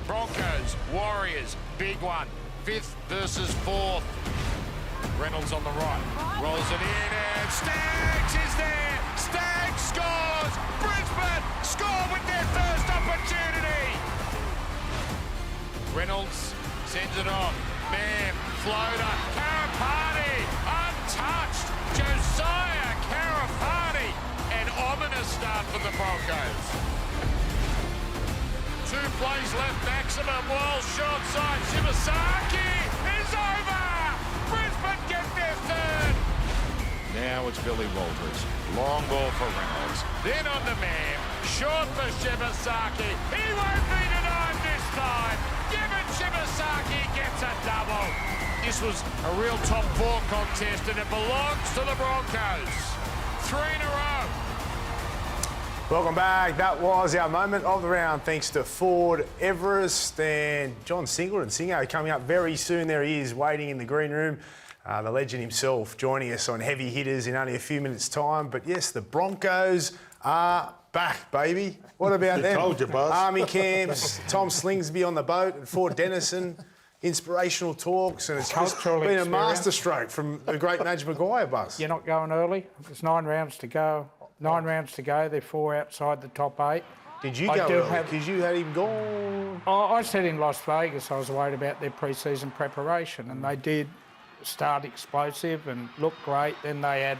Broncos, Warriors, big one. 5th versus 4th. Reynolds on the right, rolls it in and Staggs is there. Staggs scores. Brisbane score with their first opportunity. Reynolds sends it on. Bam, floater, Karapati, untouched. Josiah Karapati, an ominous start for the Broncos. 2 plays left maximum. Walsh short side. Shibasaki is over. Brisbane get their 3rd. Now it's Billy Walters. Long ball for Reynolds. Then on the man. Short for Shibasaki. He won't be denied this time. Given Shibasaki gets a double. This was a real top 4 contest and it belongs to the Broncos. 3 in a row. Welcome back. That was our moment of the round thanks to Ford Everest and John Singleton. Singo coming up very soon. There he is waiting in the green room. The legend himself joining us on Heavy Hitters in only a few minutes' time. But yes, the Broncos are back, baby. What about them? Told you, Buzz. Army camps, Tom Slingsby on the boat at Fort Denison, inspirational talks, and it's just been a masterstroke from the great Madge Maguire, Buzz. You're not going early. There's 9 rounds to go. 9 rounds to go. They're 4 outside the top 8. Did you go early? Because you had him gone. I said in Las Vegas I was worried about their pre-season preparation, and they did start explosive and look great. Then they had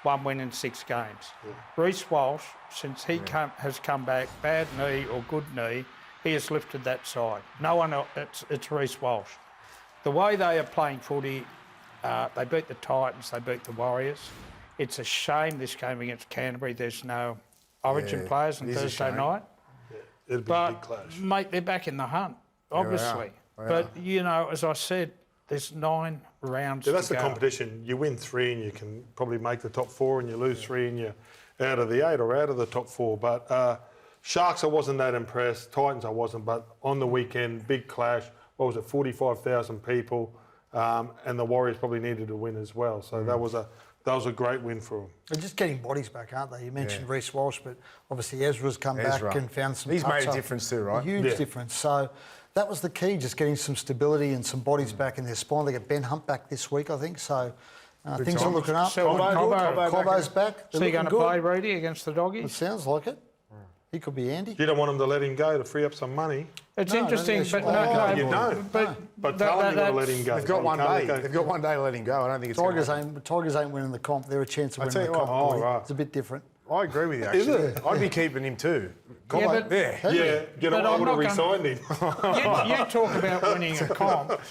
1 win in 6 games. Yeah. Reece Walsh, since he has come back, bad knee or good knee, he has lifted that side. No one else, it's Reece Walsh. The way they are playing footy, they beat the Titans, they beat the Warriors. It's a shame this game against Canterbury, there's no Origin players on Thursday night. Yeah, it'll be a big clash. Mate, they're back in the hunt, obviously. But, you know, as I said, there's 9 rounds to go. That's the competition. You win 3 and you can probably make the top 4, and you lose 3 and you're out of the 8 or out of the top 4. But Sharks, I wasn't that impressed. Titans, I wasn't. But on the weekend, big clash. What was it, 45,000 people. And the Warriors probably needed a win as well. So that was a great win for them. They're just getting bodies back, aren't they? You mentioned Reece Walsh, but obviously Ezra's come back and found some He's made a difference too, right? A huge difference. So that was the key, just getting some stability and some bodies back in their spine. They get Ben Hunt back this week, I think. So things are looking up. Cobbo's back. So you're going to play Reedy against the Doggies? It sounds like it. He could be Andy. You don't want him to let him go to free up some money. It's interesting, you don't. But tell him you've got to let him go. They've got 1 day. They've got 1 day to let him go. I don't think it's Tigers ain't winning the comp. They're a chance of winning the comp. Oh, right. It's a bit different. I agree with you, actually. Is it? I'd be keeping him too. I would have re-signed him. You talk about winning a comp.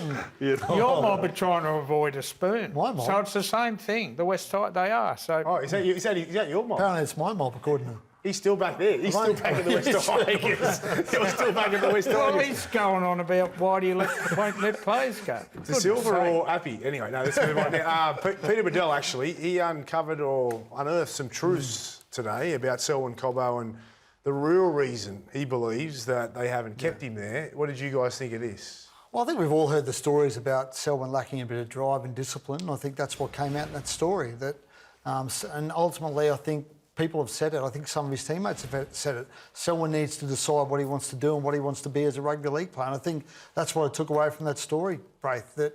Your mob are trying to avoid a spoon. My mob? So it's the same thing. The West Tide, they are. So. Oh, is that your mob? Apparently it's my mob, according to... He's still back there. He's still back in the West Tigers. He's still back in the West Tigers. Well, he's going on about why do you won't let players go. To Silver or Appy? Anyway, no, let's move on now. Peter Bedell, actually, he uncovered or unearthed some truths today about Selwyn Cobbo and the real reason he believes that they haven't kept him there. What did you guys think of this? Well, I think we've all heard the stories about Selwyn lacking a bit of drive and discipline. I think that's what came out in that story. That, and ultimately, I think people have said it. I think some of his teammates have said it. Selwyn needs to decide what he wants to do and what he wants to be as a rugby league player. And I think that's what I took away from that story, Braith, that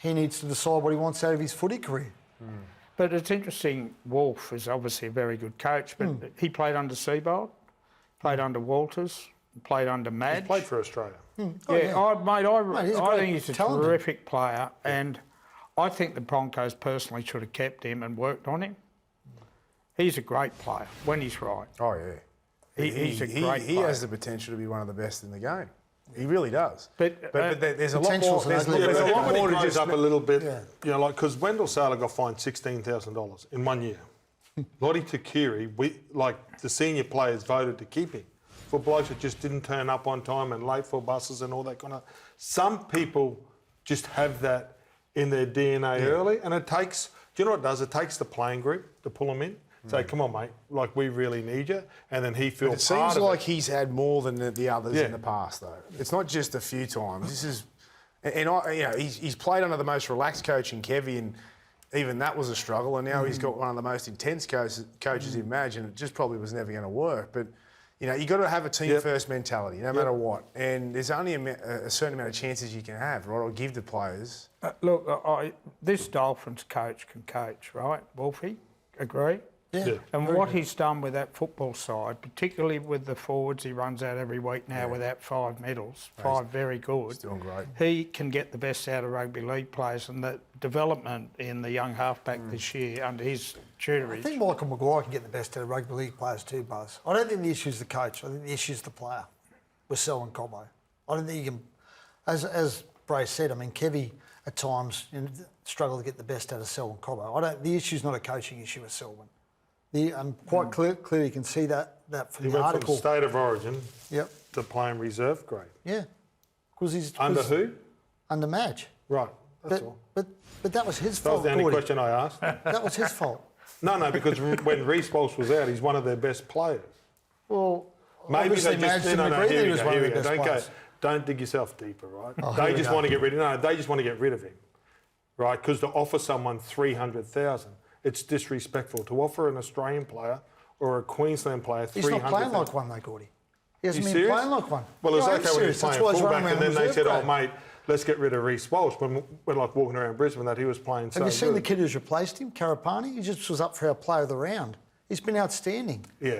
he needs to decide what he wants out of his footy career. But it's interesting, Wolf is obviously a very good coach, but he played under Seabold, played under Walters, played under Madge. He played for Australia. I think he's a terrific player, and I think the Broncos personally should have kept him and worked on him. He's a great player when he's right. Oh, yeah. He's a great player. He has the potential to be one of the best in the game. He really does. But there's a lot more. There's a lot more to just up a little bit. You know, like because Wendell Saylor got fined $16,000 in 1 year. Lottie Takiri, the senior players voted to keep him for blokes that just didn't turn up on time and late for buses and all that kind of. Some people just have that in their DNA early, and it takes. Do you know what it does? It takes the playing group to pull them in. Say, come on, mate, like, we really need you. And then he feels part of it. It seems like he's had more than the others in the past, though. It's not just a few times. This is... he's played under the most relaxed coach in Kevy, and even that was a struggle. And now he's got one of the most intense coaches in Madge, and it just probably was never going to work. But, You know, you got to have a team-first mentality, no matter what. And there's only a certain amount of chances you can have, right, or give the players. Look, this Dolphins coach can coach, right, Wolfie? Agree? Yeah. And what he's done with that football side, particularly with the forwards he runs out every week now with that 5 medals, 5 very good. He's doing great. He can get the best out of rugby league players, and the development in the young halfback this year under his tutorage. I think Michael Maguire can get the best out of rugby league players too, Buzz. I don't think the issue is the coach. I think the issue is the player with Selwyn Cobbo. I don't think you can, as Bray said, I mean, Kevy at times struggle to get the best out of Selwyn Cobbo. The issue is not a coaching issue with Selwyn. I'm quite clearly you can see that from He the went article. from state of origin Yep. to playing reserve grade. Yeah. Because he's Under who? Under Madge. Right, that's all. But that was his That was fault. the only Gordy. question I asked. That was his fault. No, because when Reece Walsh was out, he's one of their best players. Well, Maybe obviously they just Madge didn't agree that he was one of the best players. Don't dig yourself deeper, right? Oh, they here we just go. want to get rid of. No, they just want to get rid of him, right? Because to offer someone 300,000, it's disrespectful. To offer an Australian player or a Queensland player He's 300,000. not playing like one though, Gordy. He hasn't You been serious? playing like one. Well, it's No, I'm okay when serious. he's That's playing why he's running fullback, and around then they said, reserve "Oh, grade. mate, let's get rid of Reece Walsh." When we're like walking around Brisbane, that he was playing so Have you seen good. the kid who's replaced him, Karapani? He just was up for our player of the round. He's been outstanding. Yeah.